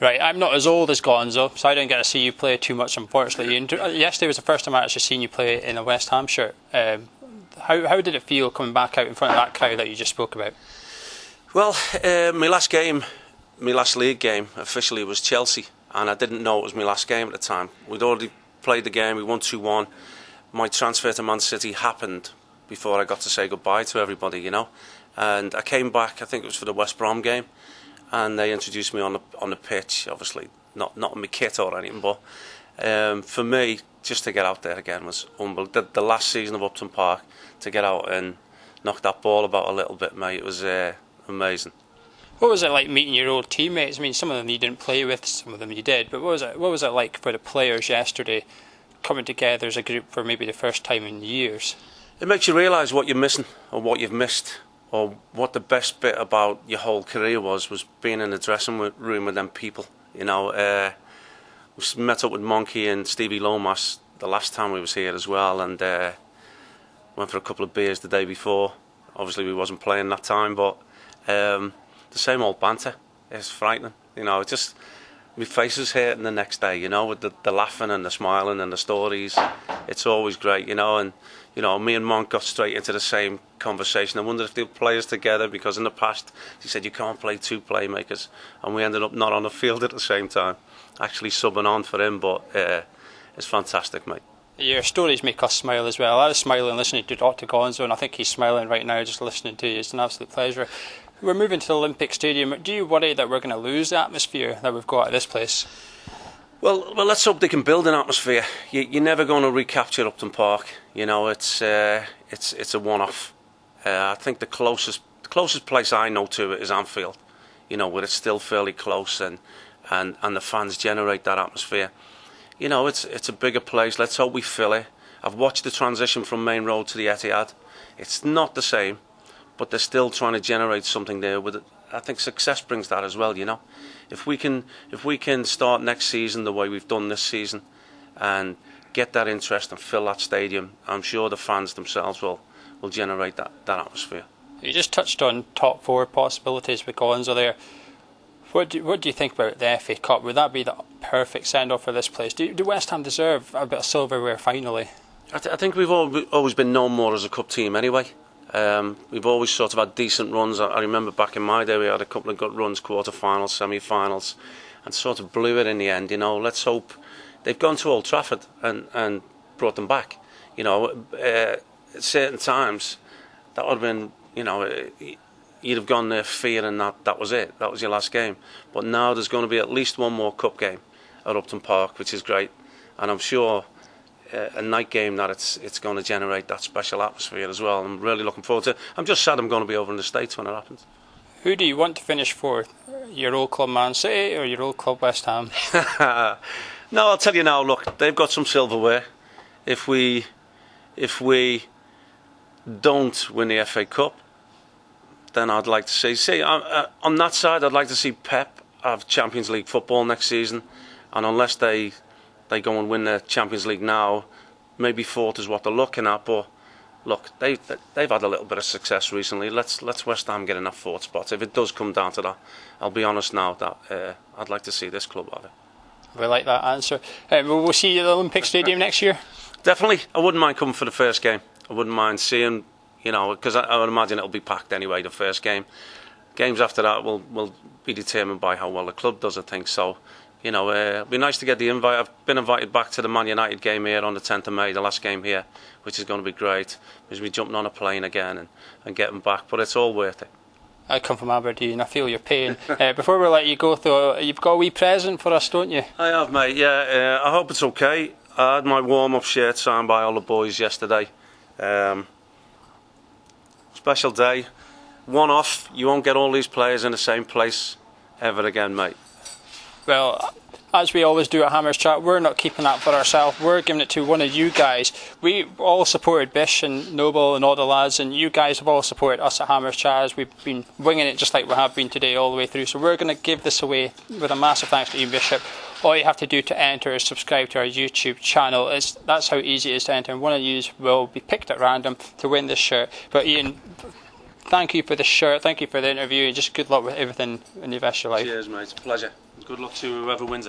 Right, I'm not as old as Gonzo, so I didn't get to see you play too much, unfortunately. And yesterday was the first time I actually seen you play in a West Ham shirt. How did it feel coming back out in front of that crowd that you just spoke about? Well, my last league game officially was Chelsea, and I didn't know it was my last game at the time. We'd already played the game, we won 2-1. My transfer to Man City happened before I got to say goodbye to everybody, you know. And I came back, I think it was for the West Brom game, and they introduced me on the pitch, obviously not in my kit or anything, but for me, just to get out there again was unbelievable. The last season of Upton Park, to get out and knock that ball about a little bit, mate, it was amazing. What was it like meeting your old teammates? I mean, some of them you didn't play with, some of them you did, but what was it like for the players yesterday coming together as a group for maybe the first time in years? It makes you realise what you're missing or what you've missed, or what the best bit about your whole career was being in the dressing room with them people. You know, we met up with Monkey and Stevie Lomas the last time we was here as well, and went for a couple of beers the day before. Obviously we wasn't playing that time, but the same old banter. It's frightening, you know. Just my face is hurting the next day, you know, with the laughing and the smiling and the stories. It's always great, you know. And you know, me and Monk got straight into the same conversation. I wondered if they would play us together, because in the past he said you can't play two playmakers, and we ended up not on the field at the same time, actually subbing on for him. But it's fantastic, mate. Your stories make us smile as well. I was smiling listening to Dr. Gonzo, and I think he's smiling right now just listening to you. It's an absolute pleasure. We're moving to the Olympic Stadium. Do you worry that we're going to lose the atmosphere that we've got at this place? Well, let's hope they can build an atmosphere. You're never going to recapture Upton Park. You know, it's a one-off. I think the closest place I know to it is Anfield. You know, where it's still fairly close, and the fans generate that atmosphere. You know, it's a bigger place. Let's hope we fill it. I've watched the transition from Main Road to the Etihad. It's not the same, but they're still trying to generate something there with it. I think success brings that as well, you know. If we can start next season the way we've done this season and get that interest and fill that stadium, I'm sure the fans themselves will generate that atmosphere. You just touched on top four possibilities with Gonzo there. What do you think about the FA Cup? Would that be the perfect send-off for this place? Do West Ham deserve a bit of silverware finally? I think we've always been known more as a cup team anyway. We've always sort of had decent runs. I remember back in my day we had a couple of good runs, quarter-finals, semi-finals, and sort of blew it in the end. You know, let's hope they've gone to Old Trafford and brought them back. You know, at certain times that would have been, you know, you'd have gone there fearing that was it. That was your last game. But now there's going to be at least one more cup game at Upton Park, which is great, and I'm sure a night game that it's going to generate that special atmosphere as well. I'm really looking forward to it. I'm just sad I'm going to be over in the States when it happens. Who do you want to finish for? Your old club Man City or your old club West Ham? No, I'll tell you now, look, they've got some silverware. If we don't win the FA Cup, then I'd like to see on that side, I'd like to see Pep have Champions League football next season, and unless they go and win the Champions League now, maybe fourth is what they're looking at. But look, they've had a little bit of success recently. Let's West Ham get in that fourth spot. If it does come down to that, I'll be honest now that I'd like to see this club have it. We like that answer. We'll see you at the Olympic Stadium next year. Definitely, I wouldn't mind coming for the first game. I wouldn't mind seeing, you know, because I would imagine it'll be packed anyway. The first game, games after that will be determined by how well the club does, I think. So, you know, it'd be nice to get the invite. I've been invited back to the Man United game here on the 10th of May, the last game here, which is going to be great. Because we're jumping on a plane again and getting back, but it's all worth it. I come from Aberdeen, I feel your pain. Before we let you go though, you've got a wee present for us, don't you? I have, mate, yeah. I hope it's okay. I had my warm-up shirt signed by all the boys yesterday. Special day. One off. You won't get all these players in the same place ever again, mate. Well, as we always do at Hammers Chat, we're not keeping that for ourselves. We're giving it to one of you guys. We all supported Bish and Noble and all the lads, and you guys have all supported us at Hammers Chat as we've been winging it just like we have been today all the way through. So we're going to give this away with a massive thanks to Ian Bishop. All you have to do to enter is subscribe to our YouTube channel. That's how easy it is to enter, and one of you will be picked at random to win this shirt. But Ian, thank you for the shirt, thank you for the interview, and just good luck with everything in the rest of your life. Cheers, mate. It's a pleasure. Good luck to whoever wins it.